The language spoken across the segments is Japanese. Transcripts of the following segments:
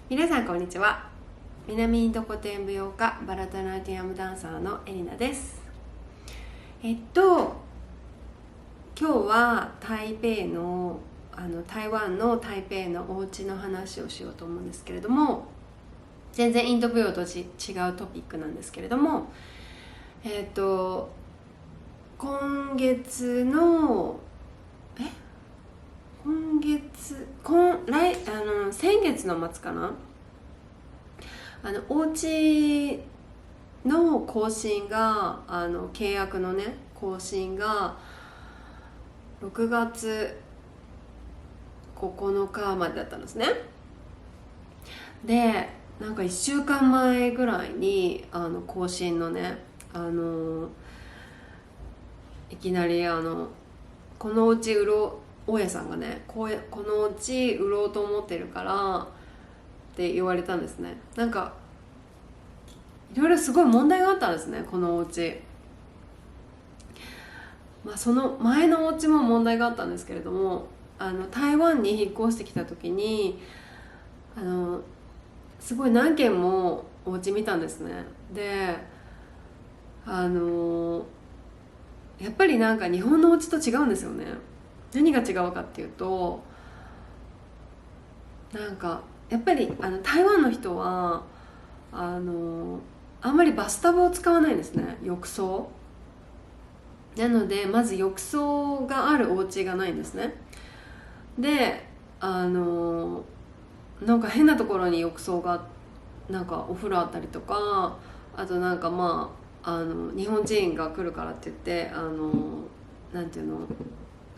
皆さんこんにちは。南インド古典舞踊家バラタナティアムダンサーのエリナです。今日は台湾の台北のお家の話をしようと思うんですけれども、全然インド舞踊と違うトピックなんですけれども、今月の先月の末かな、お家の更新が契約のね更新が6月9日までだったんですね。でなんか1週間前ぐらいに更新のねいきなりこのうち大家さんがねこのうち売ろうと思ってるからって言われたんですね。なんかいろいろすごい問題があったんですね、このお家。その前のお家も問題があったんですけれども、台湾に引っ越してきた時にすごい何軒もお家見たんですね。でやっぱりなんか日本のお家と違うんですよね。何が違うかっていうと、なんかやっぱり台湾の人はあんまりバスタブを使わないんですね、浴槽なので。まず浴槽があるお家がないんですね。でなんか変なところに浴槽がなんかお風呂あったりとか、あとなんか日本人が来るからって言ってなんていうの、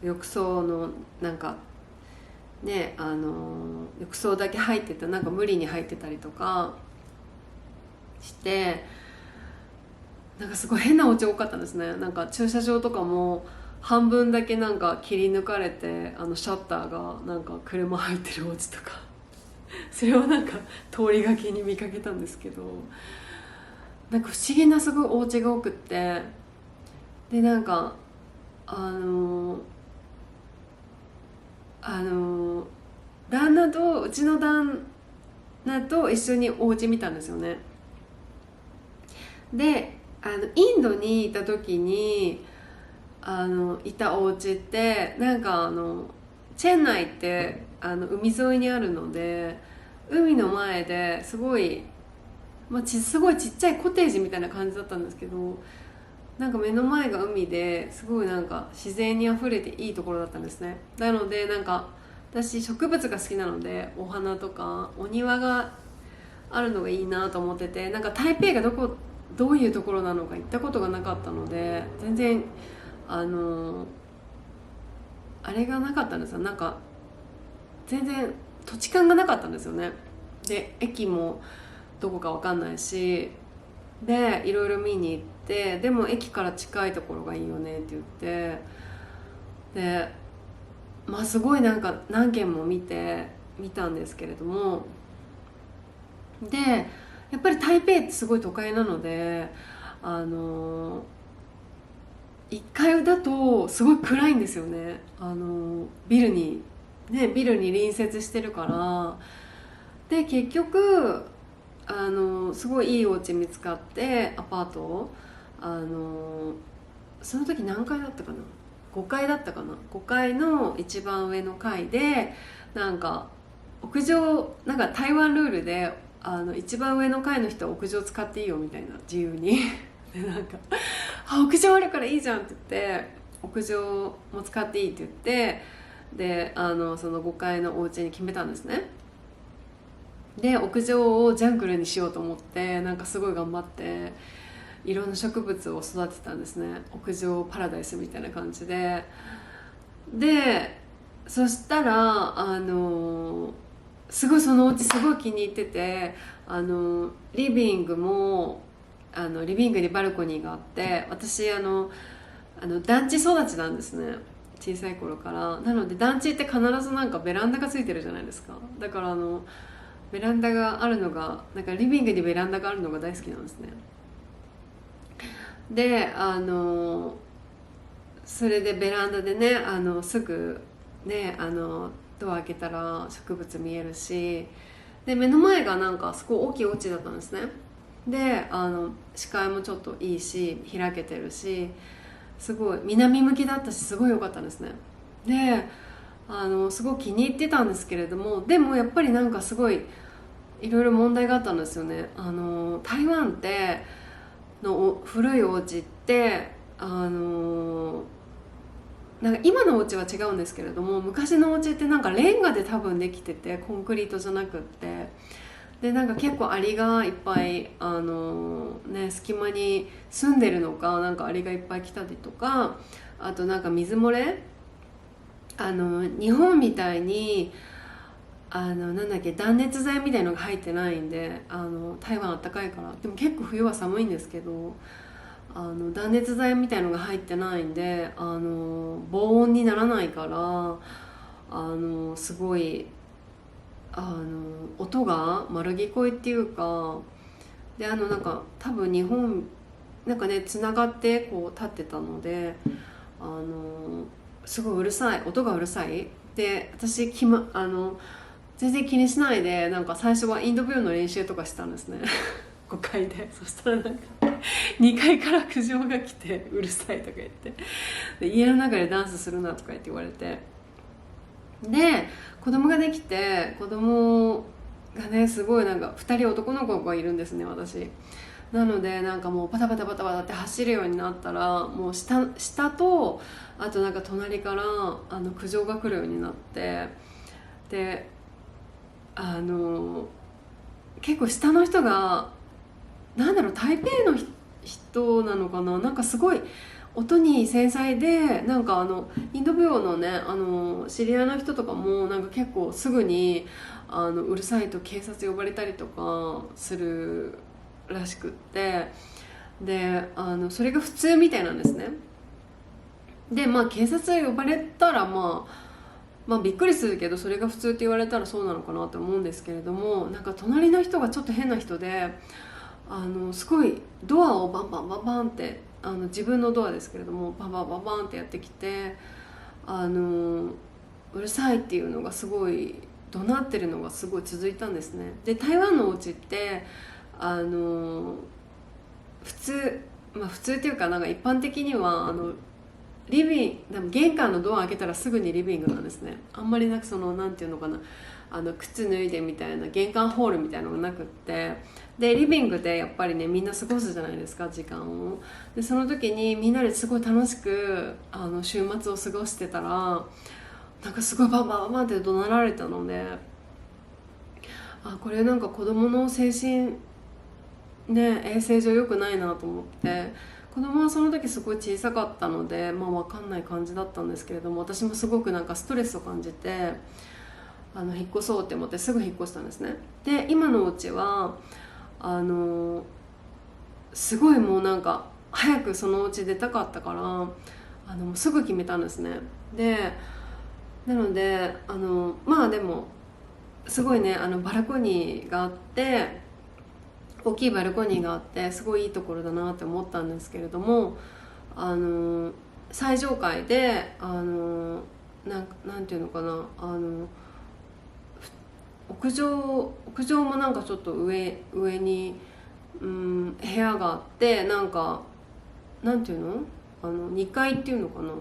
浴槽のなんかね浴槽だけ入ってた、なんか無理に入ってたりとかして、なんかすごい変なお家多かったんですね。なんか駐車場とかも半分だけなんか切り抜かれてシャッターがなんか車入ってるお家とかそれをなんか通りがけに見かけたんですけど、なんか不思議なすごいお家が多くって、でなんかうちの旦那と一緒にお家見たんですよね。でインドにいた時にいたお家ってなんかチェンナイって海沿いにあるので、海の前ですごい、すごいちっちゃいコテージみたいな感じだったんですけど、なんか目の前が海ですごいなんか自然にあふれていいところだったんですね。なのでなんか私植物が好きなので、お花とかお庭があるのがいいなと思ってて、なんか台北がどういうところなのか行ったことがなかったので、全然あれがなかったんですよ。なんか全然土地勘がなかったんですよね。で駅もどこか分かんないし、でいろいろ見に行って、でも駅から近いところがいいよねって言って、ですごいなんか何軒も見たんですけれども、でやっぱり台北ってすごい都会なので1階だとすごい暗いんですよね。ビルに隣接してるから。で結局すごいいいお家見つかって、アパートその時何階だったかな、5階だったかな、5階の一番上の階で、なんか屋上、なんか台湾ルールで一番上の階の人は屋上使っていいよみたいな、自由にでなんか屋上あるからいいじゃんって言って、屋上も使っていいって言って、でその5階のお家に決めたんですね。で屋上をジャングルにしようと思って、なんかすごい頑張っていろんな植物を育てたんですね。屋上パラダイスみたいな感じで。そしたらすごいそのお家すごい気に入ってて、リビングもリビングにバルコニーがあって、私団地育ちなんですね、小さい頃から。なので団地って必ずなんかベランダがついてるじゃないですか。だからベランダがあるのが、なんかリビングにベランダがあるのが大好きなんですね。でそれでベランダでねすぐねドア開けたら植物見えるし、で目の前がなんかすごい大きいお家だったんですね。で視界もちょっといいし開けてるし、すごい南向きだったし、すごい良かったんですね。ですごい気に入ってたんですけれども、でもやっぱりなんかすごいいろいろ問題があったんですよね。台湾っての古いお家ってなんか今のお家は違うんですけれども、昔のお家ってなんかレンガで多分できてて、コンクリートじゃなくって、でなんか結構アリがいっぱい隙間に住んでるのか、なんかアリがいっぱい来たりとか、あとなんか水漏れ、日本みたいになんだっけ、断熱材みたいのが入ってないんで、台湾あったかいから、でも結構冬は寒いんですけど、断熱材みたいのが入ってないんで防音にならないから、すごい音が丸聞こえっていうかで、なんか多分日本なんかねつながってこう立ってたので、すごいうるさい、音がうるさいで、私全然気にしないで、なんか最初はインド舞踊の練習とかしたんですね5階で。そしたらなんか2階から苦情が来て、うるさいとか言って、で家の中でダンスするなとか言って言われて、で子供ができて、子供がねすごいなんか2人男の子がいるんですね、私。なのでなんかもうパタパタパタパタって走るようになったら、もう下とあとなんか隣から苦情が来るようになって、で結構下の人がなんだろう、台北の人なのかな、なんかすごい音に繊細で、なんかインド舞踊のね知り合いの人とかもなんか結構すぐにうるさいと警察呼ばれたりとかするらしくって、でそれが普通みたいなんですね。でまあ警察呼ばれたらまあびっくりするけど、それが普通って言われたらそうなのかなと思うんですけれども、なんか隣の人がちょっと変な人で、すごいドアをバンバンバンバンって自分のドアですけれどもバンバンバンバンってやってきて、うるさいっていうのがすごい怒鳴ってるのがすごい続いたんですね。で台湾のお家って普通、まあ普通っていうかなんか一般的にはリビング、玄関のドア開けたらすぐにリビングなんですね。あんまりなんかそのなんていうのかな、靴脱いでみたいな玄関ホールみたいなのがなくって、でリビングでやっぱりねみんな過ごすじゃないですか、時間を。でその時にみんなですごい楽しく週末を過ごしてたら、なんかすごいバンバンバンバンって怒鳴られたので、これなんか子供の精神ね衛生上良くないなと思って、子供はその時すごい小さかったのでまあ分かんない感じだったんですけれども、私もすごくなんかストレスを感じて引っ越そうって思ってすぐ引っ越したんですね。で今のお家はすごいもうなんか早くそのお家出たかったからもうすぐ決めたんですね。でなのでまあでもすごいねバルコニーがあって、大きいバルコニーがあってすごいいいところだなって思ったんですけれども、最上階でなんていうのかな、屋上もなんかちょっと上に、部屋があって、なんていうの2階っていうのかな、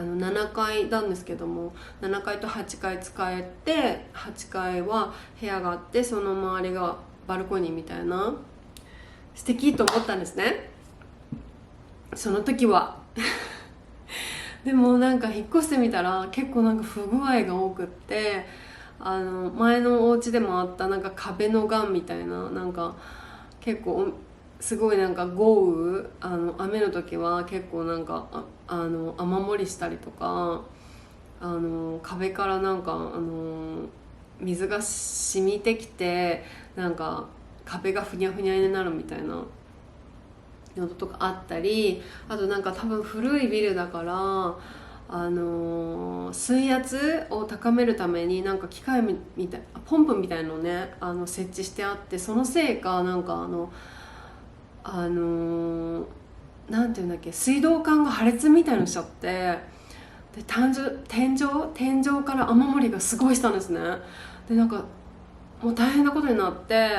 7階なんですけども、7階と8階使えて、8階は部屋があって、その周りがバルコニーみたいな、素敵と思ったんですね、その時はでもなんか引っ越してみたら結構なんか不具合が多くって、前のお家でもあったなんか壁のガンみたいな、なんか結構すごいなんか豪雨、雨の時は結構なんか雨漏りしたりとか、壁からなんか水が染みてきて、なんか壁がふにゃふにゃになるみたいなのとかあったり、あとなんか多分古いビルだから水圧を高めるためになんか機械みたい、ポンプみたいのをね設置してあって、そのせいかなんかなんていうんだっけ、水道管が破裂みたいのしちゃって、で天井から雨漏りがすごいしたんですね。でなんかもう大変なことになって、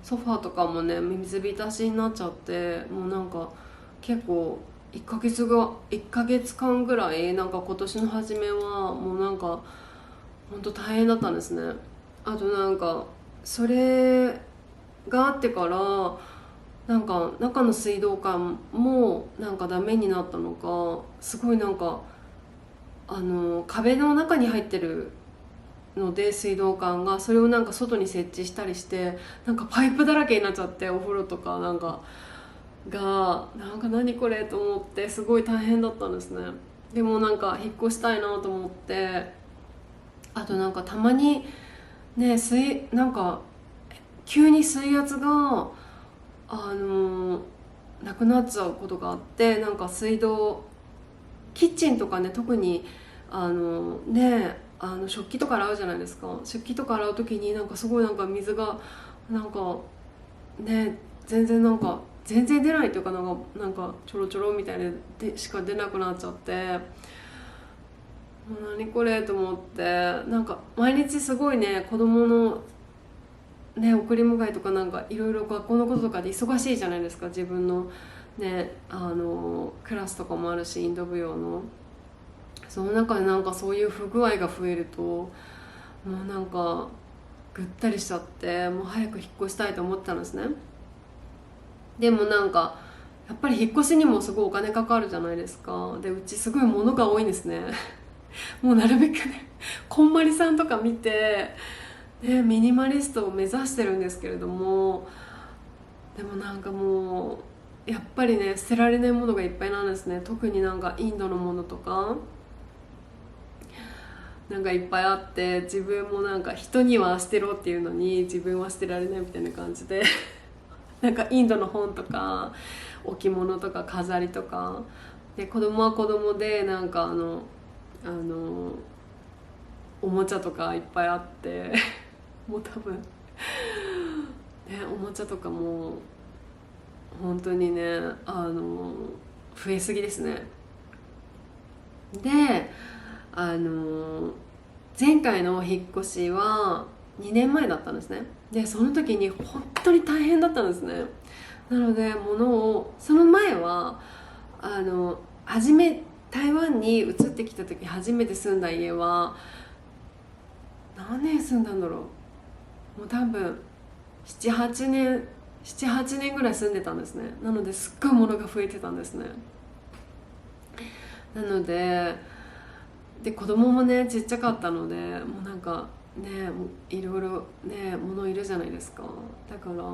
ソファーとかもね水浸しになっちゃって、もうなんか結構1ヶ月間ぐらい、なんか今年の初めはもうなんか本当大変だったんですね。あとなんかそれがあってから、なんか中の水道管もなんかダメになったのか、すごいなんか壁の中に入ってるので、水道管がそれをなんか外に設置したりして、なんかパイプだらけになっちゃって、お風呂とかなんかなんか何これと思って、すごい大変だったんですね。でもなんか引っ越したいなと思って、あとなんかたまにねなんか急に水圧がなくなっちゃうことがあって、なんかキッチンとかね、特に食器とか洗うじゃないですか。食器とか洗う時になんかすごいなんか水がなんかね全然出ないというか、なんかちょろちょろみたいでしか出なくなっちゃって、もう何これと思って、なんか毎日すごいね、子供のね送り迎えとかなんかいろいろ学校のこととかで忙しいじゃないですか。自分のねクラスとかもあるし、インド舞踊の。その中でなんかそういう不具合が増えると、もうなんかぐったりしちゃって、もう早く引っ越したいと思ってたんですね。でもなんかやっぱり引っ越しにもすごいお金かかるじゃないですか。でうちすごい物が多いんですね。もうなるべくね、こんまりさんとか見て、ね、ミニマリストを目指してるんですけれども、でもなんかもうやっぱりね、捨てられないものがいっぱいなんですね。特になんかインドのものとかなんかいっぱいあって、自分もなんか人には捨てろっていうのに自分は捨てられないみたいな感じでなんかインドの本とか置物とか飾りとかで、子供は子供でなんかあのおもちゃとかいっぱいあってもう多分ね、おもちゃとかも本当にね増えすぎですね。で前回の引っ越しは2年前だったんですね。でその時に本当に大変だったんですね。なのでその前は台湾に移ってきた時初めて住んだ家は何年住んだんだろう、もう多分78年ぐらい住んでたんですね。なのですっごい物が増えてたんですね。なので子供もねちっちゃかったので、もうなんかねいろいろね物いるじゃないですか。だから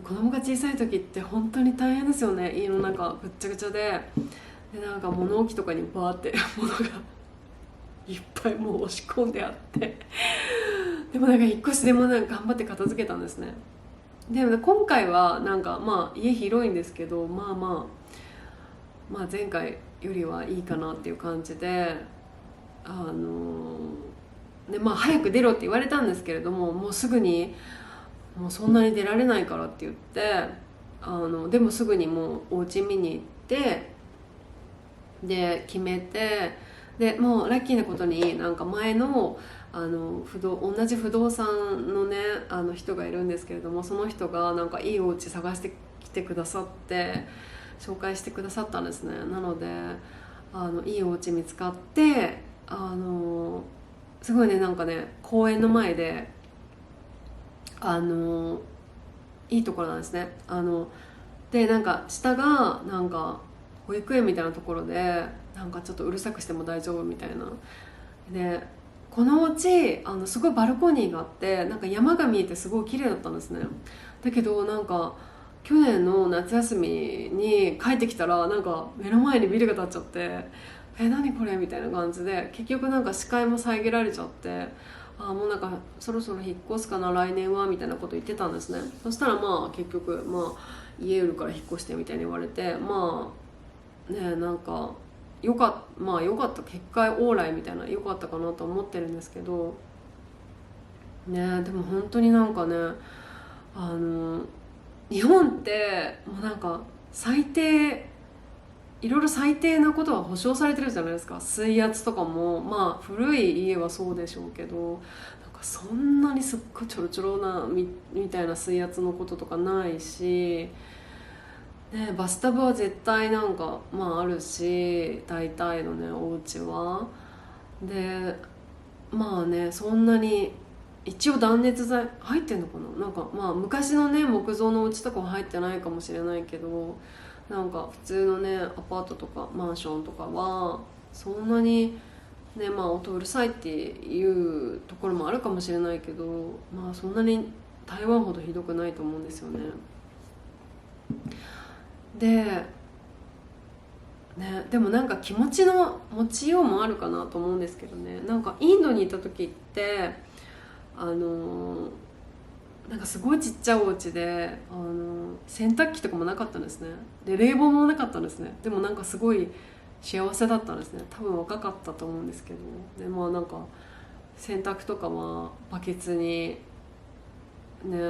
子供が小さい時って本当に大変ですよね。家の中ぐっちゃぐちゃでなんか物置とかにバーって物がいっぱいもう押し込んであってでもなんか引っ越しでもなんか頑張って片付けたんですね。でも今回はなんかまあ家広いんですけど、まあ前回よりはいいかなっていう感じで、まあ早く出ろって言われたんですけれども、もうすぐにもうそんなに出られないからって言って、でもすぐにもうお家見に行って、で決めて、でもうラッキーなことになんか前の同じ不動産のね人がいるんですけれども、その人がなんかいいお家探してきてくださって、紹介してくださったんですね。なのでいいお家見つかって、すごいねなんかね公園の前でいいところなんですね。でなんか下がなんか保育園みたいなところで、なんかちょっとうるさくしても大丈夫みたいな。でこのうちすごいバルコニーがあって、なんか山が見えてすごい綺麗だったんですね。だけどなんか去年の夏休みに帰ってきたら、なんか目の前にビルが建っちゃって、何これみたいな感じで、結局なんか視界も遮られちゃって、もうなんかそろそろ引っ越すかな来年はみたいなこと言ってたんですね。そしたらまあ結局家売るから引っ越してみたいに言われて、まあねなんかよかった結果オーライみたいな、よかったかなと思ってるんですけどね。でも本当になんかね日本ってもうなんかいろいろ最低なことは保証されてるじゃないですか。水圧とかもまあ古い家はそうでしょうけど、なんかかそんなにすっごいちょろちょろなみたいな水圧のこととかないし、ね、バスタブは絶対なんかあるし、大体のねお家は。でそんなに一応断熱材入ってんのかな、なんか昔のね木造のお家とかは入ってないかもしれないけど、なんか普通のねアパートとかマンションとかはそんなにね音うるさいっていうところもあるかもしれないけど、そんなに台湾ほどひどくないと思うんですよね。でもなんか気持ちの持ちようもあるかなと思うんですけどね。なんかインドにいた時ってなんかすごいちっちゃいお家で洗濯機とかもなかったんですね。で冷房もなかったんですね。でもなんかすごい幸せだったんですね。多分若かったと思うんですけど、でなんか洗濯とかはバケツにね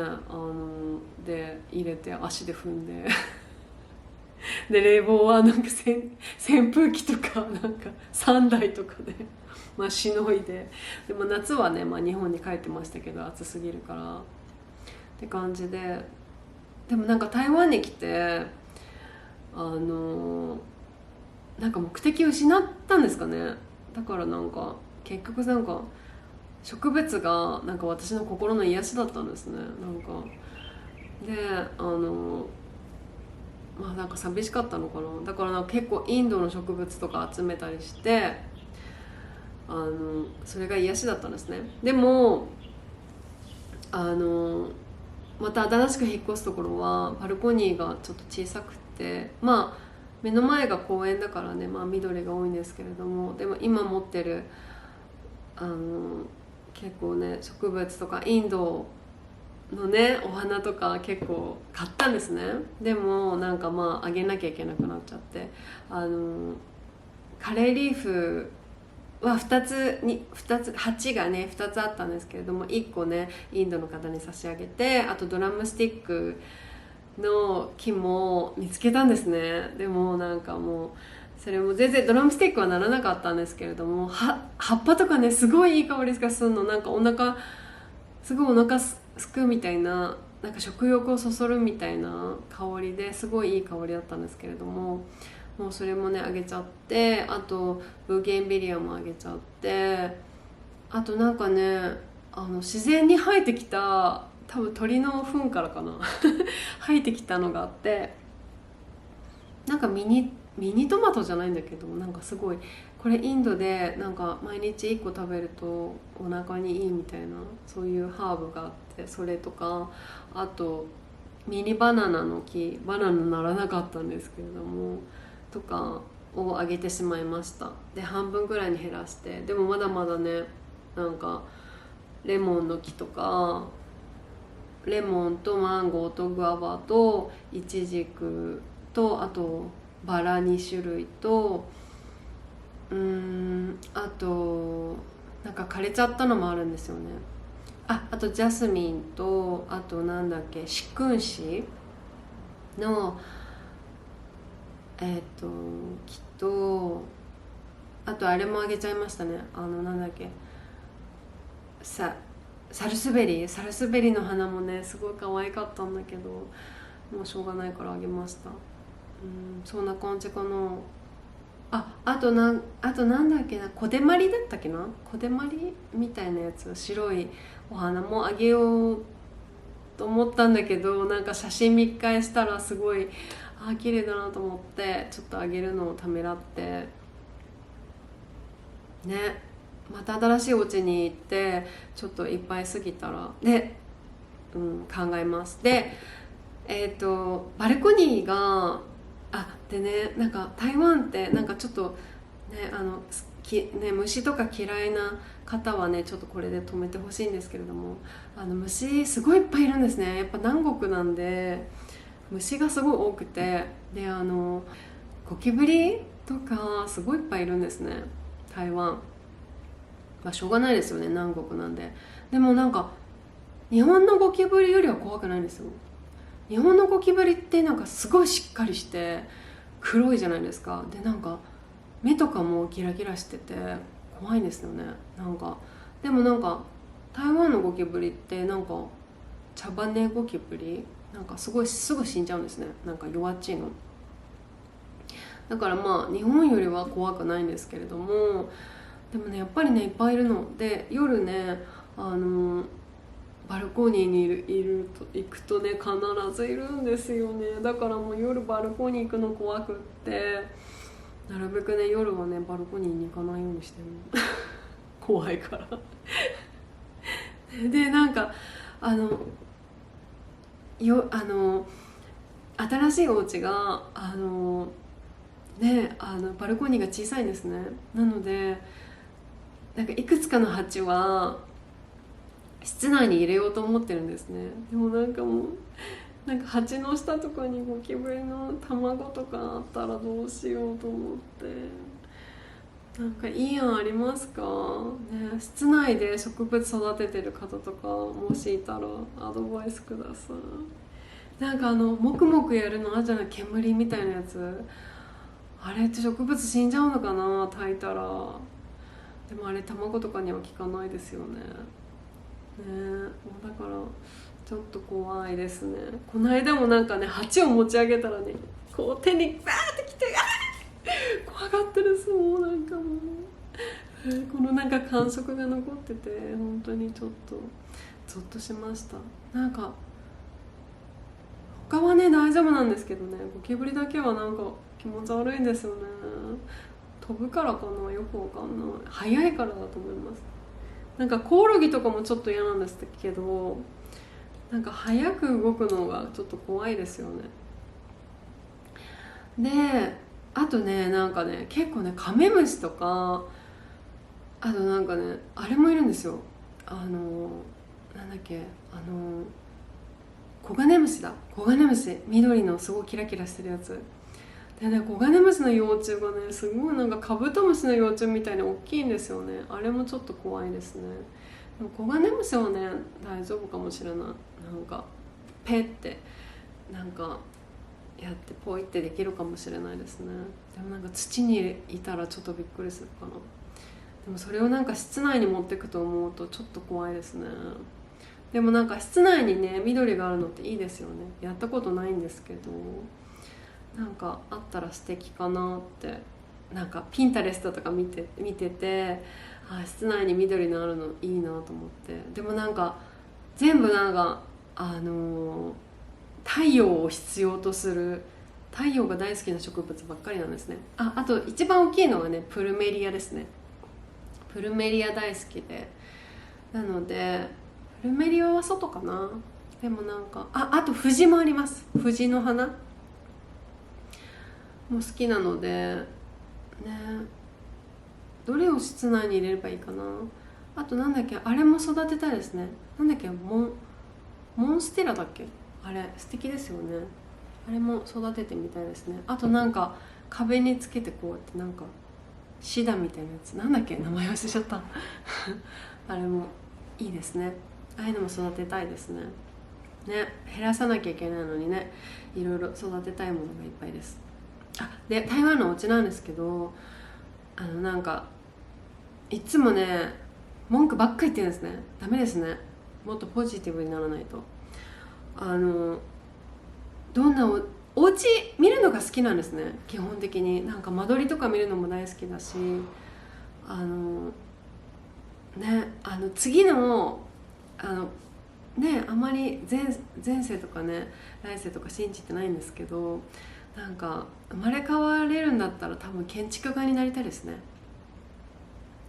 で入れて足で踏んでで冷房はなんか扇風機とかなんか3台とかでしのいで、でも夏はね、日本に帰ってましたけど暑すぎるからって感じで。でもなんか台湾に来てなんか目的を失ったんですかね。だからなんか結局なんか植物がなんか私の心の癒しだったんですね。なんかでなんか寂しかったのかな。だからなんか結構インドの植物とか集めたりしてそれが癒しだったんですね。でもまた新しく引っ越すところはバルコニーがちょっと小さくて、目の前が公園だからね、緑が多いんですけれども、でも今持ってる結構ね植物とかインドのねお花とか結構買ったんですね。でもなんかあげなきゃいけなくなっちゃって、カレーリーフは2つ鉢がね2つあったんですけれども、1個ねインドの方に差し上げて、あとドラムスティックの木も見つけたんですね。でもなんかもうそれも全然ドラムスティックはならなかったんですけれども、葉っぱとかねすごいいい香りがするの。なんかすごいお腹すくみたいな、なんか食欲をそそるみたいな香りですごいいい香りだったんですけれども、もうそれもねあげちゃって、あとブーゲンビリアもあげちゃって、あとなんかね自然に生えてきた多分鳥の糞からかな生えてきたのがあって、なんかミニトマトじゃないんだけど、なんかすごいこれインドでなんか毎日1個食べるとお腹にいいみたいな、そういうハーブがあって、それとか、あとミニバナナの木、バナナならなかったんですけれどもとかをあげてしまいました。で半分ぐらいに減らして、でもまだまだね、なんかレモンの木とか、レモンとマンゴーとグアバとイチジクと、あとバラ2種類と、あとなんか枯れちゃったのもあるんですよね。あとジャスミンと、あとなんだっけ、シクンシの木と、あとあれもあげちゃいましたね。なんだっけ、サルスベリーの花もねすごい可愛かったんだけど、もうしょうがないからあげました。そんな感じかな。あとなんだっけな、コデマリだったっけな、コデマリみたいなやつ、白いお花もあげようと思ったんだけど、なんか写真見返したらすごい綺麗だなと思って、ちょっとあげるのをためらってね。また新しいお家に行ってちょっといっぱい過ぎたらで、考えます。でバルコニーがでね、なんか台湾ってなんかちょっとね虫とか嫌いな方はねちょっとこれで止めてほしいんですけれども、虫すごいいっぱいいるんですね。やっぱ南国なんで虫がすごい多くて、でゴキブリとかすごいいっぱいいるんですね、台湾。しょうがないですよね、南国なんで。でもなんか日本のゴキブリよりは怖くないんですよ。日本のゴキブリってなんかすごいしっかりして黒いじゃないですか。でなんか目とかもギラギラしてて怖いんですよね。なんかでもなんか台湾のゴキブリってなんか茶羽ゴキブリなんかすごいすぐ死んじゃうんですね。なんか弱っちいのだからまあ日本よりは怖くないんですけれども、でもねやっぱりねいっぱいいるので、夜ねバルコニーに行くとね必ずいるんですよね。だからもう夜バルコニー行くの怖くって、なるべくね夜はねバルコニーに行かないようにしてる怖いからでなんかあの新しいお家がバルコニーが小さいんですね。なのでなんかいくつかの鉢は室内に入れようと思ってるんですね。でもなんかもうなんか鉢の下とかにゴキブリの卵とかあったらどうしようと思って、なんかいい案ありますかね。室内で植物育ててる方とかもしいたらアドバイスください。なんかもくもくやるのあるじゃない、煙みたいなやつ、あれって植物死んじゃうのかな、炊いたら。でもあれ卵とかには効かないですよね。だからちょっと怖いですね。この間もなんかね鉢を持ち上げたらねこう手にバーってきて怖がってるす。もうなんかもう、このなんか感触が残ってて本当にちょっとゾッとしました。なんか他はね大丈夫なんですけどね、ゴキブリだけはなんか気持ち悪いんですよね。飛ぶからかな、よくわかんない。早いからだと思います。なんかコオロギとかもちょっと嫌なんですけど、なんか早く動くのがちょっと怖いですよね。であとねなんかね結構ねカメムシとか、あとなんかねあれもいるんですよ。なんだっけ、コガネムシだ、コガネムシ、緑のすごいキラキラしてるやつでね、コガネムシの幼虫がねすごいなんかカブトムシの幼虫みたいに大きいんですよね。あれもちょっと怖いですね。でもコガネムシはね大丈夫かもしれない。なんかペッてなんかやってポイってできるかもしれないですね。でもなんか土にいたらちょっとびっくりするかな。でもそれをなんか室内に持ってくと思うとちょっと怖いですね。でもなんか室内にね緑があるのっていいですよね。やったことないんですけど、なんかあったら素敵かなって、なんかピンタレストとか見てて、室内に緑のあるのいいなと思って。でもなんか全部なんか太陽を必要とする、太陽が大好きな植物ばっかりなんですね。あと一番大きいのがねプルメリアですね。プルメリア大好きで、なのでプルメリアは外かな。でもなんかあと藤もあります。藤の花も好きなのでね、どれを室内に入れればいいかな。あとなんだっけ、あれも育てたいですね。なんだっけ、モンステラだっけ、あれ素敵ですよね。あれも育ててみたいですね。あとなんか壁につけてこうやってなんかシダみたいなやつ、なんだっけ名前忘れちゃったあれもいいですね。ああいうのも育てたいですね。減らさなきゃいけないのにね、いろいろ育てたいものがいっぱいです。で台湾のお家なんですけど、なんかいつもね文句ばっかり言ってるんですね。ダメですね。もっとポジティブにならないと。どんなお家見るのが好きなんですね。基本的になんか間取りとか見るのも大好きだし、次のあまり前世とかね来世とか信じてないんですけど、なんか生まれ変われるんだったら多分建築家になりたいですね。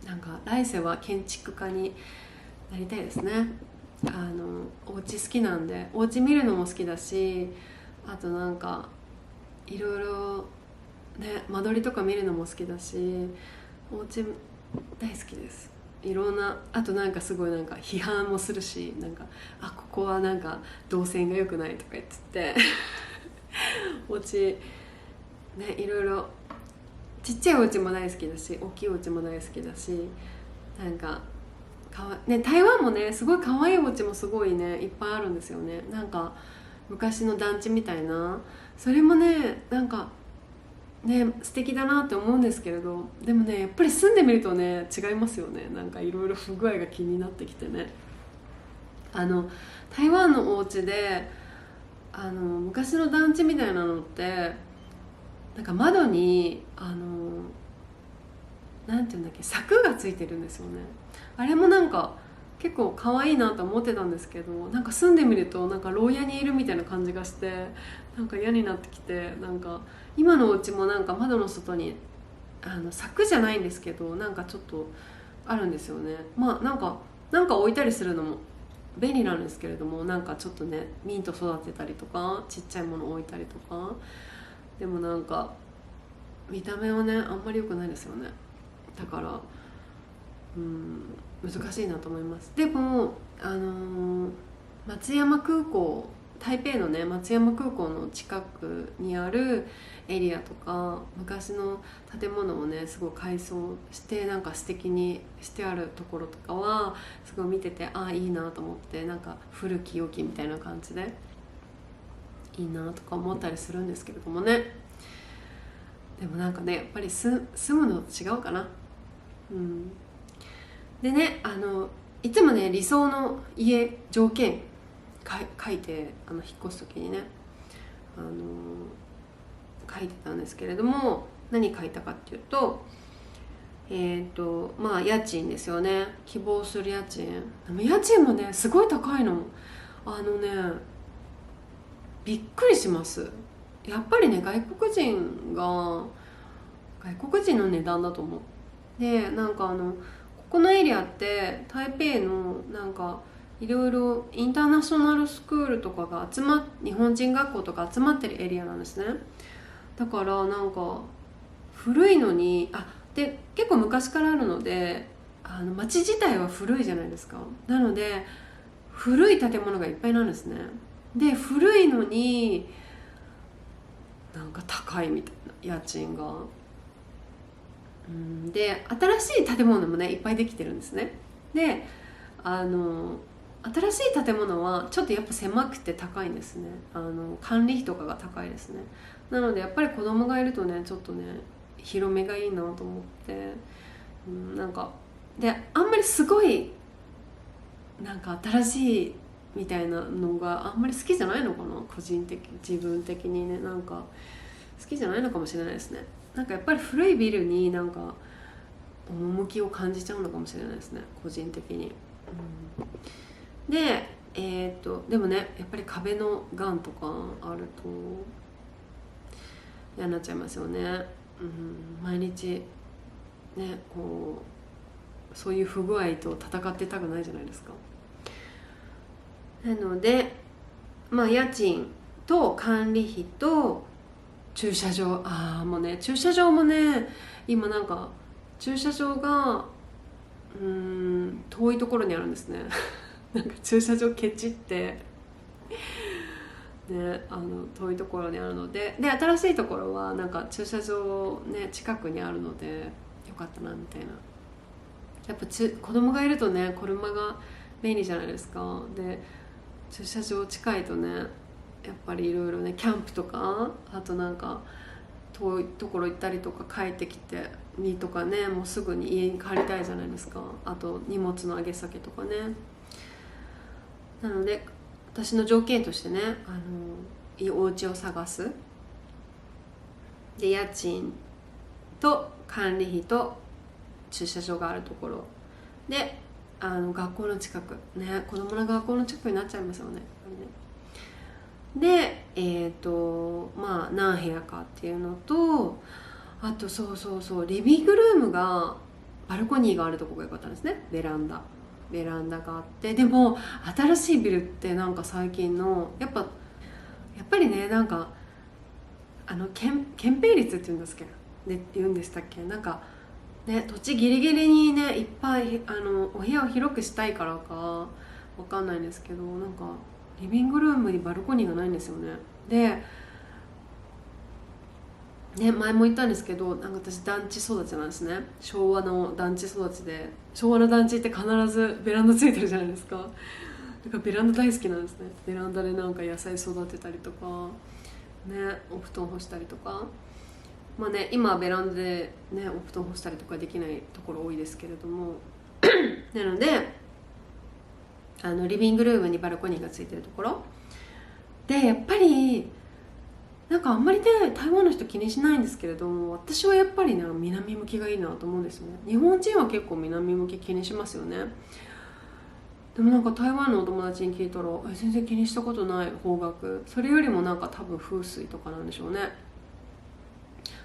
なんか来世は建築家になりたいですね。お家好きなんで、お家見るのも好きだし、あとなんかいろいろね間取りとか見るのも好きだし、お家大好きです。いろんな、あとなんかすごいなんか批判もするし、なんかここはなんか動線が良くないとか言ってお家ね、いろいろちっちゃいお家も大好きだし大きいお家も大好きだし、なんか台湾もねすごい可愛いお家もすごいねいっぱいあるんですよね。なんか昔の団地みたいな、それもねなんかね素敵だなって思うんですけれど、でもねやっぱり住んでみるとね違いますよね。なんかいろいろ不具合が気になってきてね。台湾のお家で昔の団地みたいなのってなんか窓になんていうんだっけ、柵がついてるんですよね。あれもなんか結構可愛いなと思ってたんですけど、なんか住んでみるとなんか牢屋にいるみたいな感じがして、なんか嫌になってきて、なんか今のお家もなんか窓の外に柵じゃないんですけど、なんかちょっとあるんですよね。まあなんか置いたりするのも便利なんですけれども、なんかちょっとねミント育てたりとかちっちゃいもの置いたりとか、でもなんか見た目はねあんまり良くないですよね。だから難しいなと思います。でも松山空港、台北のね松山空港の近くにあるエリアとか昔の建物をねすごい改装してなんか素敵にしてあるところとかはすごい見てて、ああいいなと思って、なんか古き良きみたいな感じでいいなとか思ったりするんですけれどもね。でもなんかねやっぱり住むのと違うかな。でねいつもね理想の家条件書いて引っ越す時にね書いてたんですけれども、何書いたかっていうとまあ家賃ですよね。希望する家賃。でも家賃もねすごい高いの。びっくりします。やっぱりね外国人の値段だと思う。でなんかここのエリアって台北のなんかいろいろインターナショナルスクールとかが日本人学校とか集まってるエリアなんですね。だからなんか古いのにで結構昔からあるので街自体は古いじゃないですか。なので古い建物がいっぱいなんですね。で古いのになんか高いみたいな家賃が。で新しい建物もねいっぱいできてるんですね。で新しい建物はちょっとやっぱ狭くて高いんですね。管理費とかが高いですね。なのでやっぱり子供がいるとねちょっとね広めがいいなと思って、なんかであんまりすごいなんか新しいみたいなのがあんまり好きじゃないのかな、自分的にね。なんか好きじゃないのかもしれないですね。なんかやっぱり古いビルになんか趣を感じちゃうのかもしれないですね、個人的に。ででもねやっぱり壁のガンとかあると嫌になっちゃいますよね。毎日ねこうそういう不具合と戦ってたくないじゃないですか。なのでまあ家賃と管理費と駐車場、もうね駐車場もね今なんか駐車場が遠いところにあるんですね。なんか駐車場ケチってね遠いところにあるので、新しいところはなんか駐車場ね近くにあるのでよかったなみたいな。やっぱ子供がいるとね車が便利じゃないですか。で駐車場近いとねやっぱりいろいろねキャンプとかあとなんか遠いところ行ったりとか帰ってきてにとかねもうすぐに家に帰りたいじゃないですか。あと荷物の上げ下げとかね。なので私の条件としてねいいお家を探す。で家賃と管理費と駐車場があるところで学校の近くね、子供の学校の近くになっちゃいますよね。でまあ何部屋かっていうのと、あとそうリビングルームがバルコニーがあるとこが良かったんですね。ベランダがあって。でも新しいビルってなんか最近のやっぱりねなんか建蔽率っていうんですけどね、言うんでしたっけ、なんかね土地ギリギリにねいっぱいお部屋を広くしたいからかわかんないんですけど、なんかリビングルームにバルコニーがないんですよね。でね、前も言ったんですけど、なんか私団地育ちなんですね。昭和の団地育ちで、昭和の団地って必ずベランダついてるじゃないですか。だからベランダ大好きなんですね。ベランダでなんか野菜育てたりとかね、お布団干したりとか、まあね今はベランダでねお布団干したりとかできないところ多いですけれどもなのでリビングルームにバルコニーがついてるところで、やっぱりなんかあんまりね台湾の人気にしないんですけれども、私はやっぱりね南向きがいいなと思うんですよね。日本人は結構南向き気にしますよね。でもなんか台湾のお友達に聞いたら全然気にしたことない方角、それよりもなんか多分風水とかなんでしょうね。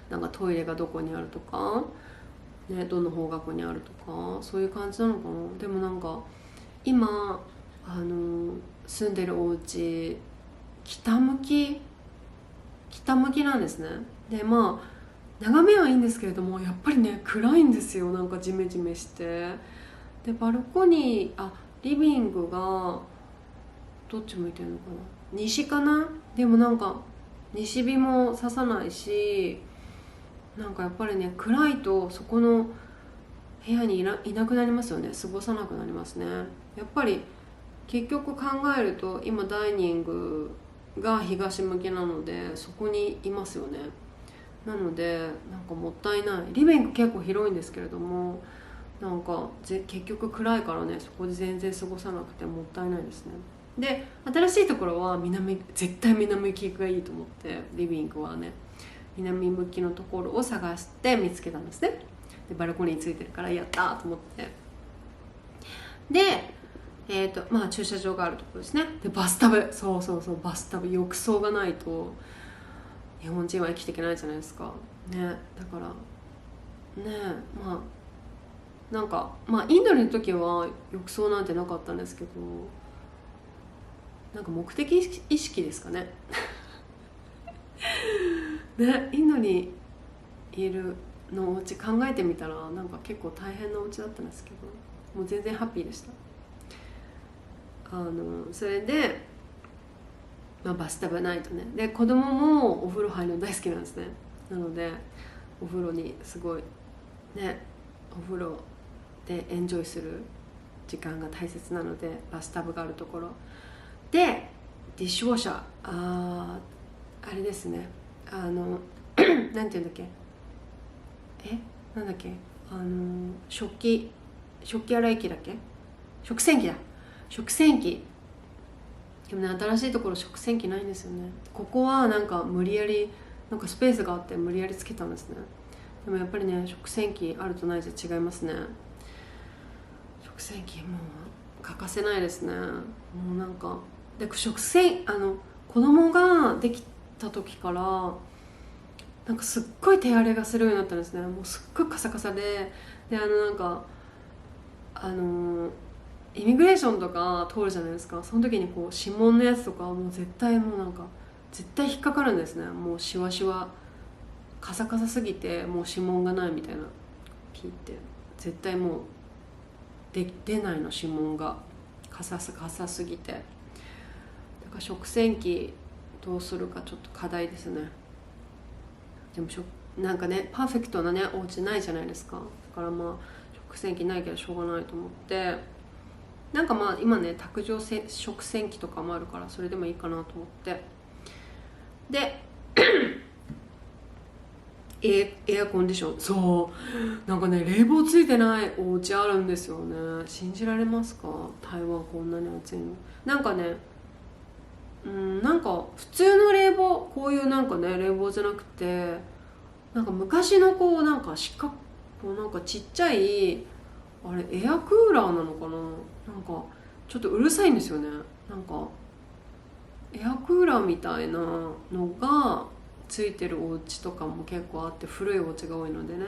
なんかトイレがどこにあるとか、ね、どの方角にあるとかそういう感じなのかな。でもなんか今住んでるお家北向きなんですね。でまあ眺めはいいんですけれども、やっぱりね暗いんですよ。なんかジメジメして、でバルコニーリビングがどっち向いてるのかな、西かな。でもなんか西日も差さないし、なんかやっぱりね暗いとそこの部屋にいなくなりますよね。過ごさなくなりますね。やっぱり結局考えると今ダイニングが東向きなのでそこにいますよね。なのでなんかもったいない。リビング結構広いんですけれども、なんか結局暗いからねそこで全然過ごさなくてもったいないですね。で新しいところは絶対南向きがいいと思って、リビングはね南向きのところを探して見つけたんですね。でバルコニーについてるからやったーと思って、でまあ駐車場があるところですね。でバスタブ、そうバスタブ、浴槽がないと日本人は生きていけないじゃないですかね。だからねまあなんかインドにいる時は浴槽なんてなかったんですけど、なんか目的意識ですかねね、インドにいるのお家考えてみたらなんか結構大変なお家だったんですけど、もう全然ハッピーでした。それで、バスタブないとね。で子供もお風呂入るの大好きなんですね。なのでお風呂にすごいね、お風呂でエンジョイする時間が大切なので、バスタブがあるところでディッシュウォッシャー、あれですね、なんていうんだっけ、なんだっけ、食器洗い機だっけ、食洗機だ、食洗機。でもね新しいところ食洗機ないんですよね。ここはなんか無理やりなんかスペースがあって無理やりつけたんですね。でもやっぱりね食洗機あるとないじゃ違いますね。食洗機もう欠かせないですね。もうなんかで子供ができた時からなんかすっごい手荒れがするようになったんですね。もうすっごいカサカサで、なんかイミグレーションとか通るじゃないですか。その時にこう指紋のやつとかもう絶対引っかかるんですね。もうシワシワカサカサすぎてもう指紋がないみたいな、ピって絶対もう出ないの、指紋がカサすぎて。だから食洗機どうするかちょっと課題ですね。でもなんかねパーフェクトなねお家ないじゃないですか。だから食洗機ないけどしょうがないと思って、なんか今ね卓上食洗機とかもあるからそれでもいいかなと思って、でエアコンディション、そうなんかね冷房ついてないお家あるんですよね。信じられますか？台湾こんなに暑いの。なんかねなんか普通の冷房、こういうなんかね冷房じゃなくて、なんか昔のこうなんかなんかちっちゃいあれエアクーラーなのかな、なんかちょっとうるさいんですよね。なんかエアクーラーみたいなのがついてるお家とかも結構あって、古いお家が多いのでね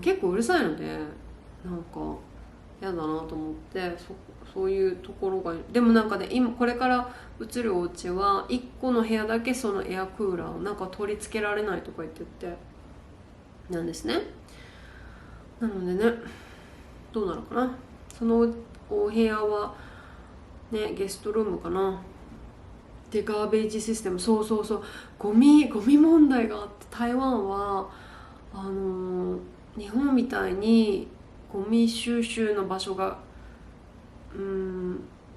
結構うるさいのでなんか嫌だなと思って、そういうところが。でもなんかね今これから移るお家は1個の部屋だけそのエアクーラーをなんか取り付けられないとか言っててなんですね。なのでねどうなのかな。そのお部屋はねゲストルームかな。でガーベージシステム、そうゴミ問題があって、台湾は日本みたいにゴミ収集の場所が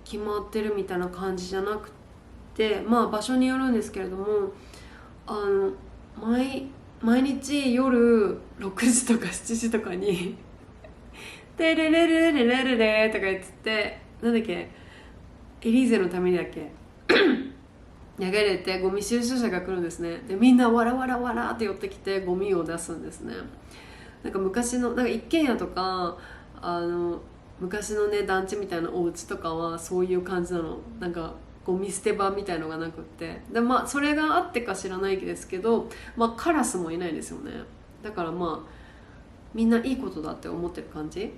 決まってるみたいな感じじゃなくて、場所によるんですけれども、毎日夜6時とか7時とかに「テレレレレレレレ」とか言ってて、なんだっけエリーゼのためにだけ投げれてゴミ収集車が来るんですね。でみんなわらわらわらって寄ってきてゴミを出すんですね。なんか昔のなんか一軒家とか昔のね団地みたいなお家とかはそういう感じなの。なんかゴミ捨て場みたいのがなくって、でまあそれがあってか知らないですけど、まあカラスもいないですよね。だからまあみんないいことだって思ってる感じ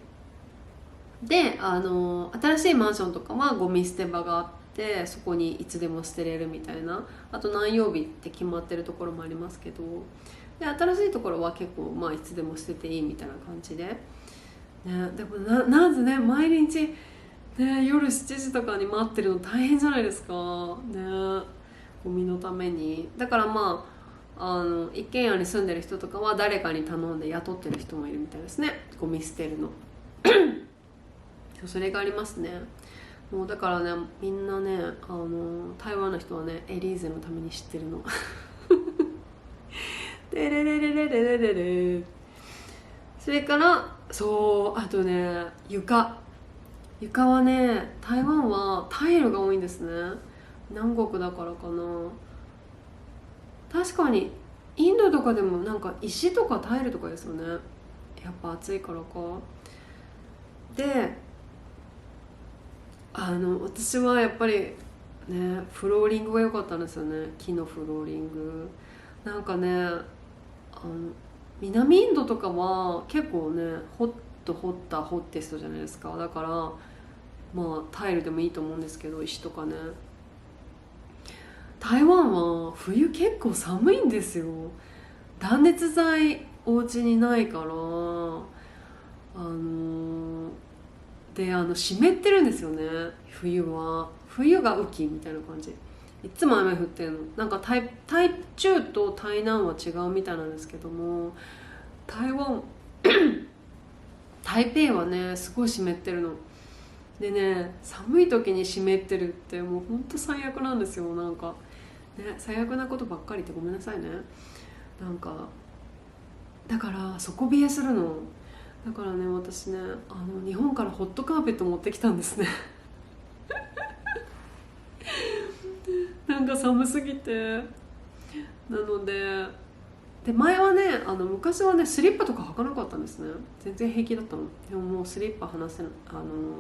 で、新しいマンションとかはゴミ捨て場があってそこにいつでも捨てれるみたいな、あと何曜日って決まってるところもありますけど、で新しいところは結構まあいつでも捨てていいみたいな感じで、ね、でもなんでね毎日ね夜7時とかに待ってるの大変じゃないですかね、ゴミのために。だからまあ一軒家に住んでる人とかは誰かに頼んで雇ってる人もいるみたいですね、ゴミ捨てるのそれがありますね。もうだからねみんなね台湾の人はねエリーゼのために知ってるのレレレレレレレレレ。それからそうあとね床はね台湾はタイルが多いんですね。南国だからかな。確かにインドとかでもなんか石とかタイルとかですよね。やっぱ暑いからか。で私はやっぱりねフローリングが良かったんですよね。木のフローリングなんかね南インドとかは結構ねホッテストじゃないですか。だからまあタイルでもいいと思うんですけど、石とかね。台湾は冬結構寒いんですよ。断熱材お家にないから湿ってるんですよね。冬が雨季みたいな感じ。いつも雨降ってるの。なんか台中と台南は違うみたいなんですけども、台湾台北はねすごい湿ってるのでね、寒い時に湿ってるってもうほんと最悪なんですよ。なんかね最悪なことばっかりってごめんなさいね。なんかだから底冷えするの。だからね私ね日本からホットカーペット持ってきたんですねなんか寒すぎて。なので前はね昔はねスリッパとか履かなかったんですね。全然平気だったの。でももうスリッパ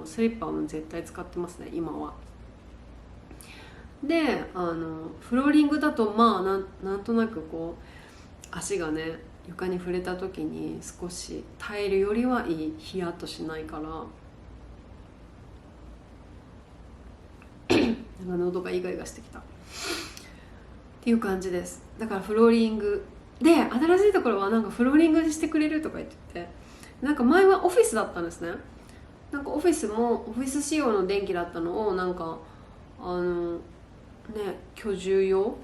スリッパを絶対使ってますね今は。でフローリングだとまあなんとなくこう足がね床に触れた時に少し耐えるよりはいい、ヒヤッとしないからなんか喉がイガイガしてきたっていう感じです。だからフローリングで新しいところはなんかフローリングにしてくれるとか言ってて、なんか前はオフィスだったんですね。なんかオフィス仕様の電気だったのをなんか居住用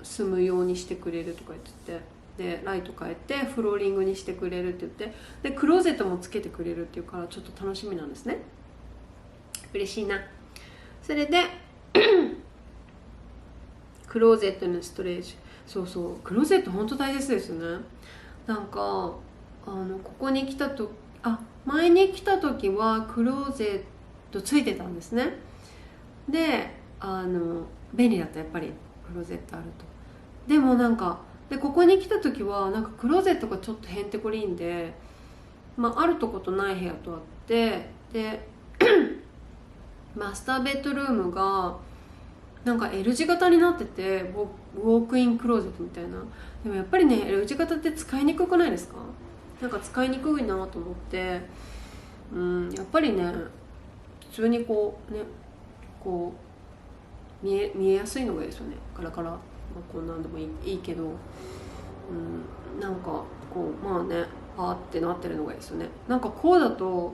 住むようにしてくれるとか言ってて、でライト変えてフローリングにしてくれるって言って、でクローゼットもつけてくれるっていうからちょっと楽しみなんですね。嬉しいな。それでクローゼットのストレージ、そうそうクローゼット本当大切ですよね。なんかここに来たと前に来た時はクローゼットついてたんですね。で便利だったやっぱりクローゼットあると。でもなんかでここに来た時はなんかクローゼットがちょっとへんてこりんで、あるとことない部屋とあって、でマスターベッドルームがなんか L 字型になっててウォークインクローゼットみたいな。でもやっぱりね L 字型って使いにくくないですか？なんか使いにくいなと思って、やっぱりね普通にこう見えやすいのがいいですよね。カラカラ、こんなんでもいいけど、なんかこうパーってなってるのがいいですよね。なんかこうだと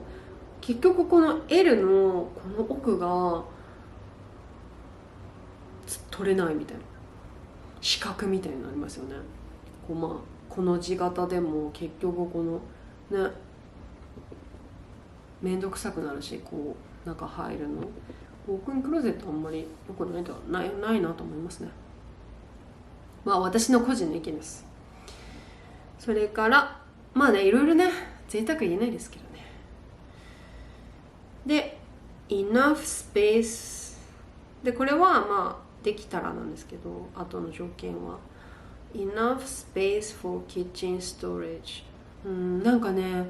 結局この L のこの奥が取れないみたいな、四角みたいになりますよね。この字型でも結局このね面倒くさくなるし、こう中入るのウォークインクローゼットあんまり良くないなと思いますね。私の個人の意見です。それからいろいろね贅沢言えないですけどね。で enough space で、これはまあできたらなんですけど、後の条件は enough space for kitchen storage。 なんかね、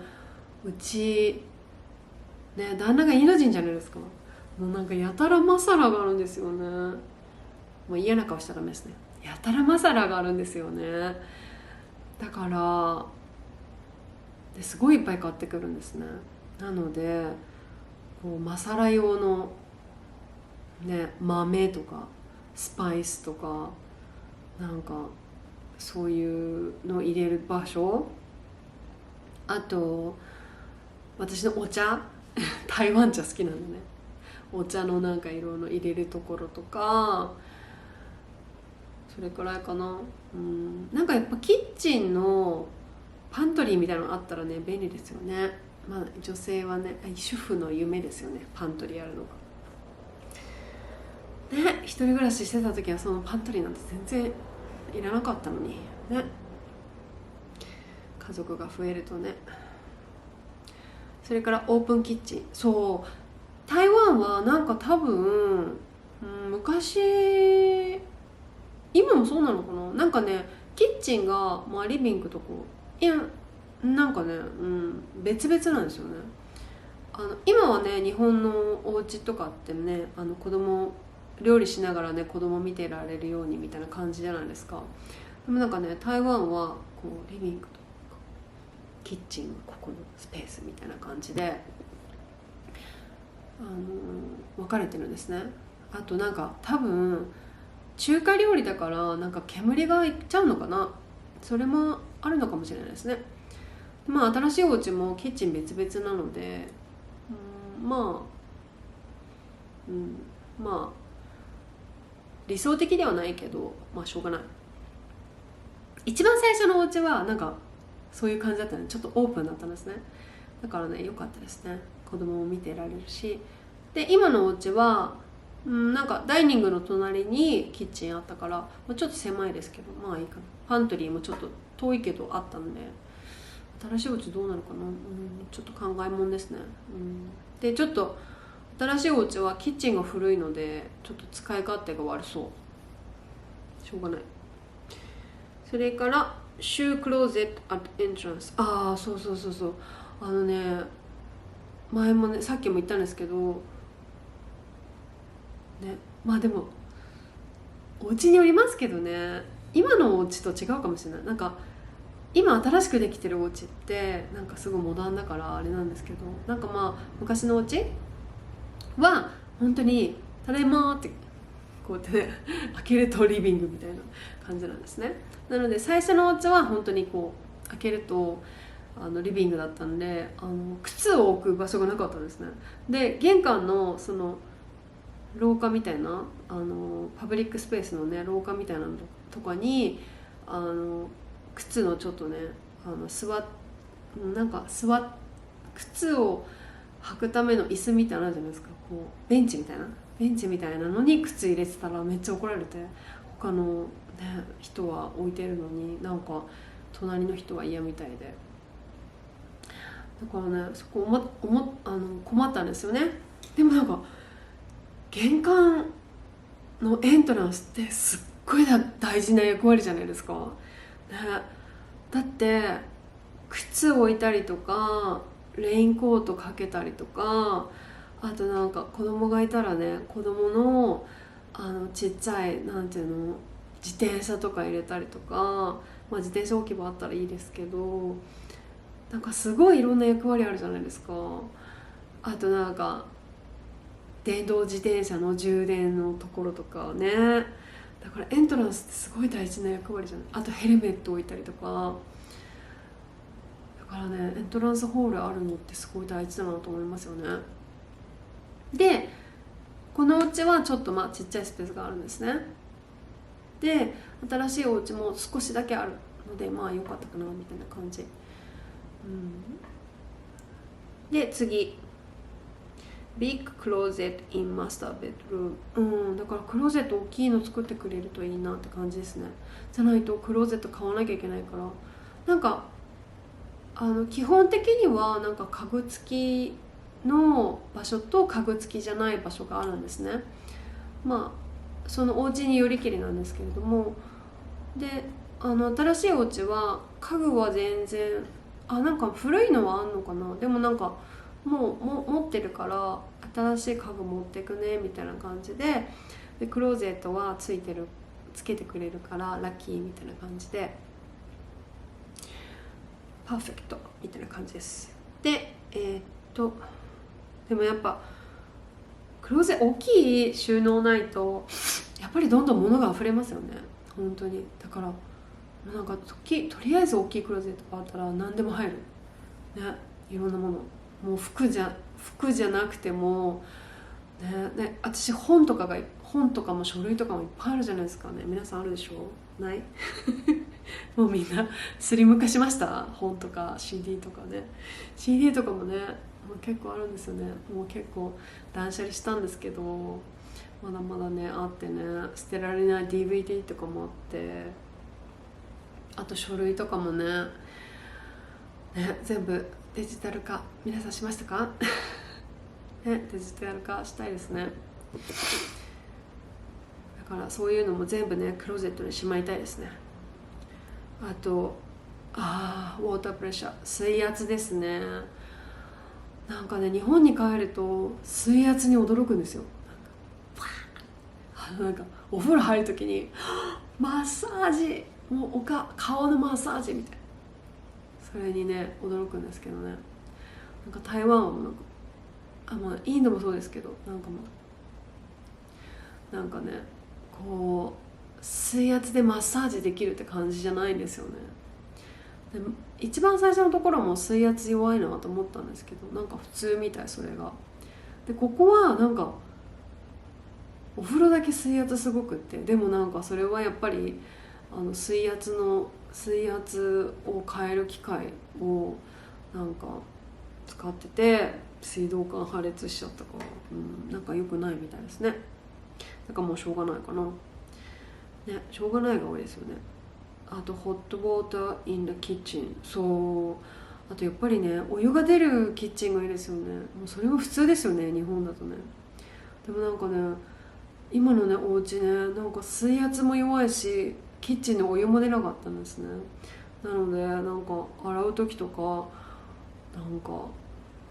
うちね、旦那がインド人じゃないですか。もうなんかやたらマサラがあるんですよね。もう嫌な顔したらダメですね。やたらマサラがあるんですよね。だからですごいいっぱい買ってくるんですね。なのでこうマサラ用のね、豆とかスパイスとかなんかそういうのを入れる場所、あと私のお茶台湾茶好きなんでね、お茶のなんかいろいろ入れるところとか、それくらいかな。なんかやっぱキッチンのパントリーみたいなのあったらね便利ですよね。まあ女性はね主婦の夢ですよね、パントリーあるのがね。一人暮らししてた時はそのパントリーなんて全然いらなかったのにね。家族が増えるとね。それからオープンキッチン。そう台湾はなんか多分、昔今もそうなのかな。なんかねキッチンが、まあ、リビングとこういやなんかね、別々なんですよね。今はね日本のお家とかってね子供料理しながらね子供見てられるようにみたいな感じじゃないですか。でもなんかね台湾はこうリビングとキッチンはここのスペースみたいな感じで分かれてるんですね。あとなんか多分中華料理だからなんか煙がいっちゃうのかな、それもあるのかもしれないですね。まあ新しいお家もキッチン別々なので、まあ理想的ではないけどまあしょうがない。一番最初のお家はなんかそういう感じだったのでちょっとオープンだったんですね。だからね良かったですね。子供も見てられるし。で今のお家はなんかダイニングの隣にキッチンあったから、ちょっと狭いですけどまあいいかな。パントリーもちょっと遠いけどあったんで、新しいお家どうなるかな、ちょっと考えもんですね。でちょっと新しいお家はキッチンが古いのでちょっと使い勝手が悪そう、しょうがない。それからシュークローゼット at entrance。 そう前もねさっきも言ったんですけどね、まあでもお家によりますけどね、今のお家と違うかもしれない。なんか今新しくできてるお家ってなんかすごいモダンだからあれなんですけど、なんかまあ昔のお家は本当にただいまってこうやってね開けるとリビングみたいな感じなんですね。なので最初のお家は本当にこう開けるとリビングだったんで靴を置く場所がなかったんですね。で玄関のその廊下みたいなパブリックスペースのね廊下みたいなのとかに靴のちょっとね靴を履くための椅子みたいなのあるじゃないですか、こうベンチみたいなのに靴入れてたらめっちゃ怒られて、他の、ね、人は置いてるのになんか隣の人は嫌みたいで、だからねそこ困ったんですよね。でもなんか玄関のエントランスってすっごい大事な役割じゃないですか、ね、だって靴置いたりとかレインコートかけたりとか、あとなんか子供がいたらね子供のちっちゃいなんていうの自転車とか入れたりとか、まあ、自転車置き場あったらいいですけど、なんかすごいいろんな役割あるじゃないですか。あとなんか電動自転車の充電のところとかね、だからエントランスってすごい大事な役割じゃない。あとヘルメット置いたりとか、だからねエントランスホールあるのってすごい大事だなと思いますよね。でこのお家はちょっとまあちっちゃいスペースがあるんですね。で新しいお家も少しだけあるのでまあ良かったかなみたいな感じ、で次Big closet in master bedroom。だからクローゼット大きいの作ってくれるといいなって感じですね。じゃないとクローゼット買わなきゃいけないから、なんか基本的にはなんか家具付きの場所と家具付きじゃない場所があるんですね。まあそのお家によりきりなんですけれども、で新しいお家は家具は全然なんか古いのはあんのかな、でもなんかもう持ってるから新しい家具持ってくねみたいな感じで、クローゼットはつけてくれるからラッキーみたいな感じでパーフェクトみたいな感じです。ででもやっぱクローゼット大きい収納ないとやっぱりどんどん物が溢れますよね、本当に。だからなんかとりあえず大きいクローゼットがあったら何でも入るね、いろんなもの。もう服じゃなくてもね、私本とかも書類とかもいっぱいあるじゃないですかね。皆さんあるでしょ？ないもうみんなスリム化しました。本とか CD とかね。 CD とかもね、もう結構あるんですよね。もう結構断捨離したんですけど、まだまだねあってね、捨てられない DVD とかもあって、あと書類とかもね全部デジタル化皆さんしましたかね、デジタル化したいですね。だからそういうのも全部ねクローゼットにしまいたいですね。あとウォータープレッシャー、水圧ですね。なんかね日本に帰ると水圧に驚くんですよ。なんかお風呂入るときにマッサージ、もう顔のマッサージみたいな、それにね驚くんですけどね。なんか台湾はもうなんかインドもそうですけど、なんかねこう水圧でマッサージできるって感じじゃないんですよね。で一番最初のところも水圧弱いなと思ったんですけど、なんか普通みたい、それが。でここはなんかお風呂だけ水圧すごくって、でもなんかそれはやっぱり水圧を変える機械をなんか使ってて、水道管破裂しちゃったから、なんか良くないみたいですね。だからもうしょうがないかなね、しょうがないが多いですよね。あとホットウォーターイン the kitchen、 そう、あとやっぱりねお湯が出るキッチンがいいですよね。もうそれも普通ですよね、日本だとね。でもなんかね今のねお家ね、なんか水圧も弱いしキッチンにお湯も出なかったんですね。なのでなんか洗う時とかなんか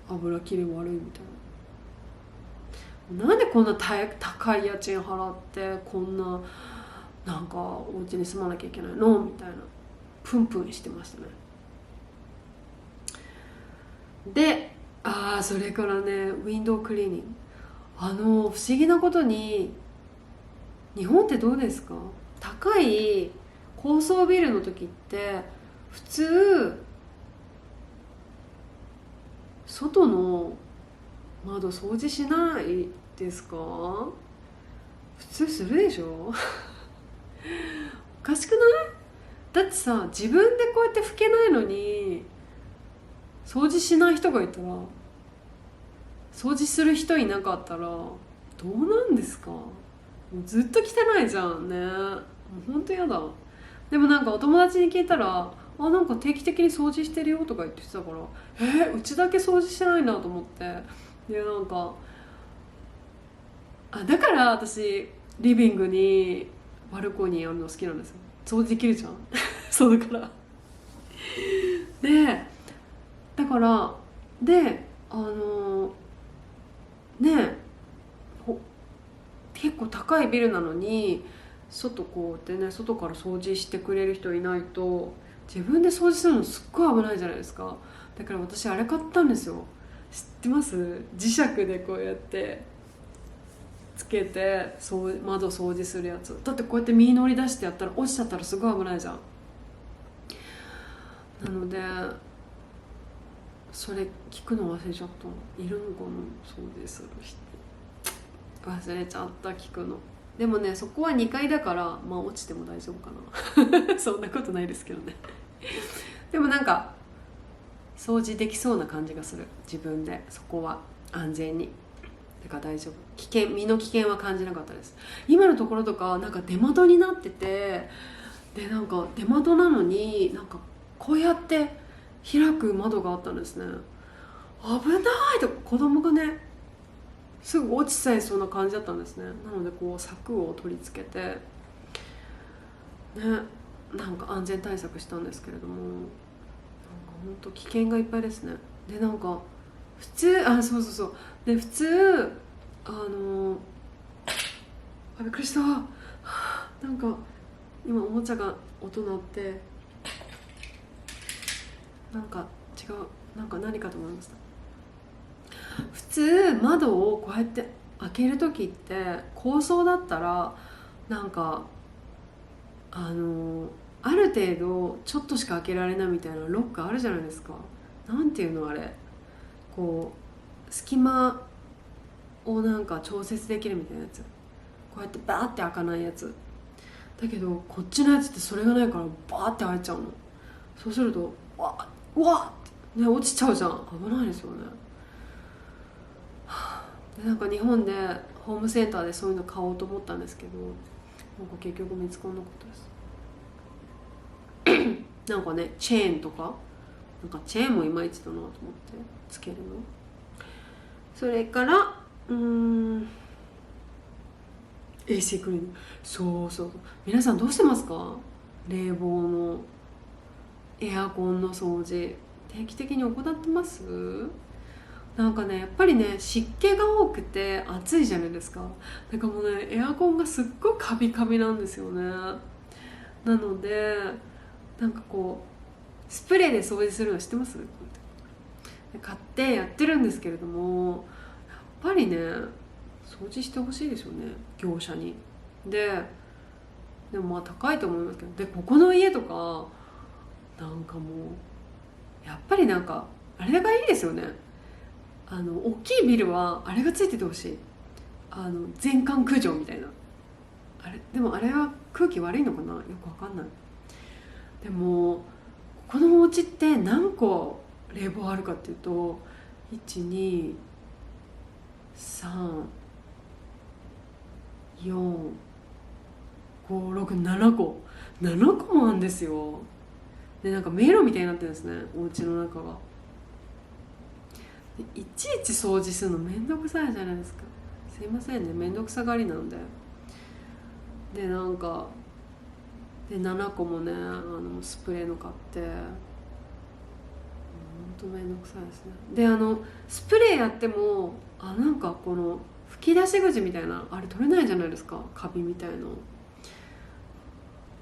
油切れ悪いみたいな。なんでこんな高い家賃払ってこんななんかお家に住まなきゃいけないのみたいなプンプンしてましたね。でそれからねウィンドウクリーニング、不思議なことに日本ってどうですか？高い高層ビルの時って普通外の窓掃除しないですか？普通するでしょおかしくない？だってさ、自分でこうやって拭けないのに掃除しない人がいたら、掃除する人いなかったらどうなんですか？もうずっと汚いじゃんね。もうほんとやだ。でもなんかお友達に聞いたら、なんか定期的に掃除してるよとか言ってたから、うちだけ掃除してないなと思って。でなんかだから私リビングにバルコニーあるの好きなんですよ。掃除できるじゃんそうだからでだからでね結構高いビルなのに外こうやってね外から掃除してくれる人いないと自分で掃除するのすっごい危ないじゃないですか。だから私あれ買ったんですよ。知ってます？磁石でこうやってつけて窓掃除するやつ。だってこうやって身乗り出してやったら落ちちゃったらすごい危ないじゃん。なのでそれ聞くの忘れちゃった。いるのかな、掃除する人。忘れちゃった、聞くの。でもねそこは2階だから落ちても大丈夫かなそんなことないですけどねでもなんか掃除できそうな感じがする、自分で。そこは安全に、だから大丈夫。身の危険は感じなかったです。今のところとかなんか出窓になってて、でなんか出窓なのになんかこうやって開く窓があったんですね。危ないとか子供がねすぐ落ちちゃいそうな感じだったんですね。なのでこう柵を取り付けてね、なんか安全対策したんですけれども、なんか本当危険がいっぱいですね。でなんか普通そうそうそう、で普通びっくりした、なんか今おもちゃが音鳴ってなんか違う、なんか何かと思いました。普通窓をこうやって開ける時って高層だったらなんかある程度ちょっとしか開けられないみたいなロックあるじゃないですか。なんていうのあれ、こう隙間をなんか調節できるみたいなやつ、こうやってバーって開かないやつだけど、こっちのやつってそれがないからバーって開いちゃうの。そうするとうわって、ね、落ちちゃうじゃん。危ないですよね。でなんか日本でホームセンターでそういうの買おうと思ったんですけど、なんか結局見つからなかったです。なんかねチェーンとか、なんかチェーンもいまいちだなと思ってつけるの。それからAC クリーム、そうそう、皆さんどうしてますか？冷房のエアコンの掃除定期的に行ってます？なんかねやっぱりね湿気が多くて暑いじゃないですか。だからもうねエアコンがすっごいカビカビなんですよね。なのでなんかこうスプレーで掃除するの知ってます？買ってやってるんですけれども、やっぱりね掃除してほしいですよね、業者に。でもまあ高いと思いますけど、でここの家とかなんかもうやっぱりなんかあれがいいですよね。大きいビルはあれがついててほしい。全館空調みたいな。あれでもあれは空気悪いのかな、よくわかんない。でもここのお家って何個冷房あるかっていうと、12347個7個もあるんですよ。でなんか迷路みたいになってるんですね、お家の中が。いちいち掃除するのめんどくさいじゃないですか。すいませんね、めんどくさがりなんで。でなんかで7個もねスプレーの買ってほんとめんどくさいですね。でスプレーやってもなんかこの吹き出し口みたいなあれ取れないじゃないですか、カビみたいの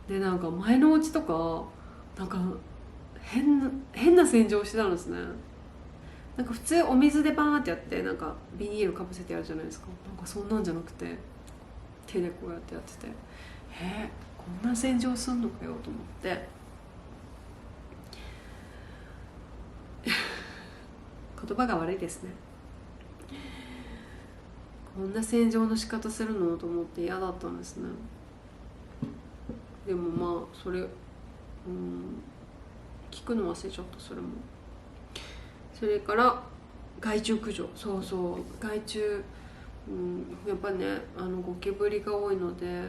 で。なんか前のお家とかなんか変な洗浄してたんですね。なんか普通お水でバーンってやってなんかビニールかぶせてやるじゃないですか。なんかそんなんじゃなくて手でこうやってやってて、こんな洗浄すんのかよと思って言葉が悪いですね。こんな洗浄の仕方するのと思って嫌だったんですね。でもまあそれ聞くの忘れちゃった。それもそれから害虫駆除、そうそう害虫、やっぱねゴキブリが多いので、ね、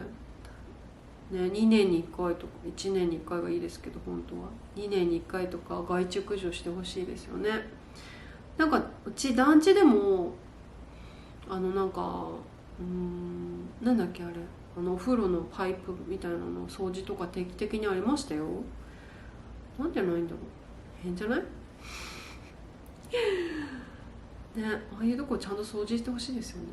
2年に1回とか1年に1回がいいですけど、本当は2年に1回とか害虫駆除してほしいですよね。なんかうち団地でもなんかなんだっけあれ、お風呂のパイプみたいなの掃除とか定期的にありましたよ。なんでないんだろう、変じゃない？ね、ああいうとこちゃんと掃除してほしいですよね。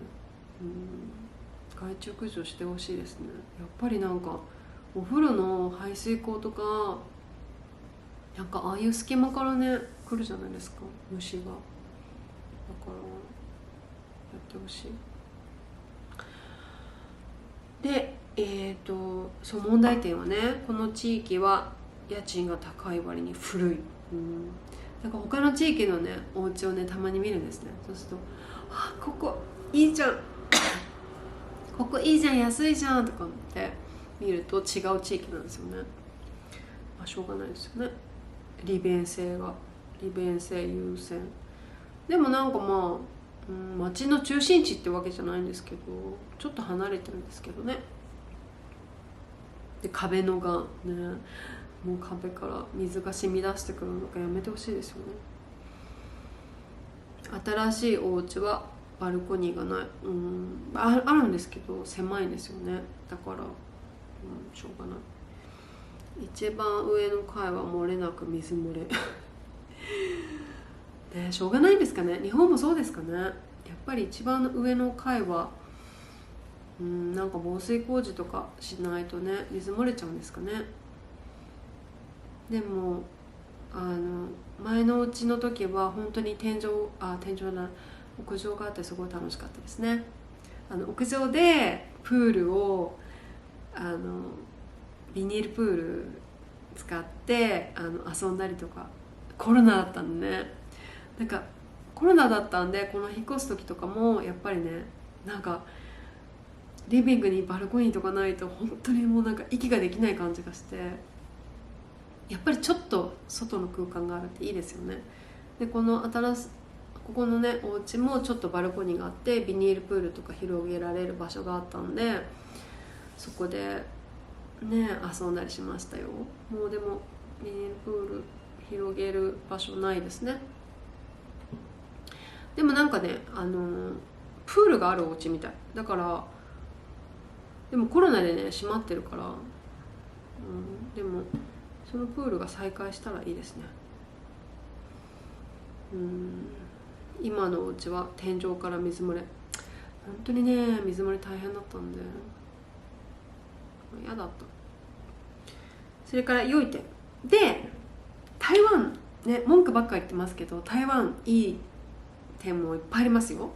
害虫駆除してほしいですね。やっぱりなんかお風呂の排水口とかなんかああいう隙間からね来るじゃないですか、虫が。だからやってほしい。でそう問題点はね、この地域は家賃が高い割に古い。なんか他の地域のねお家をねたまに見るんですね。そうするとここいいじゃんここいいじゃん安いじゃんとかって見ると違う地域なんですよね。まあしょうがないですよね、利便性優先。でもなんかまあ、町の中心地ってわけじゃないんですけど、ちょっと離れてるんですけどね。で壁のがね、もう壁から水が染み出してくるのかやめてほしいですよね。新しいお家はバルコニーがない、あるんですけど狭いんですよね。だから、しょうがない。一番上の階は漏れなく水漏れね、しょうがないんですかね。日本もそうですかね。やっぱり一番上の階はなんか防水工事とかしないとね、水漏れちゃうんですかね。でも前のうちの時は本当に天井な屋上があってすごい楽しかったですね。屋上でプールをビニールプール使って遊んだりとか。コロナだったんでね、なんかコロナだったんで、この引っ越す時とかもやっぱりね、なんかリビングにバルコニーとかないと本当にもうなんか息ができない感じがして、やっぱりちょっと外の空間があるっていいですよね。でここのねお家もちょっとバルコニーがあって、ビニールプールとか広げられる場所があったんで、そこでね遊んだりしましたよ。もうでもビニールプール広げる場所ないですね。でもなんかねプールがあるお家みたいだから。でもコロナでね閉まってるから、でもそのプールが再開したらいいですね。今のお家は天井から水漏れ、本当にね水漏れ大変だったんで嫌だった。それから良い点で、台湾ね、文句ばっか言ってますけど台湾いい点もいっぱいありますよ。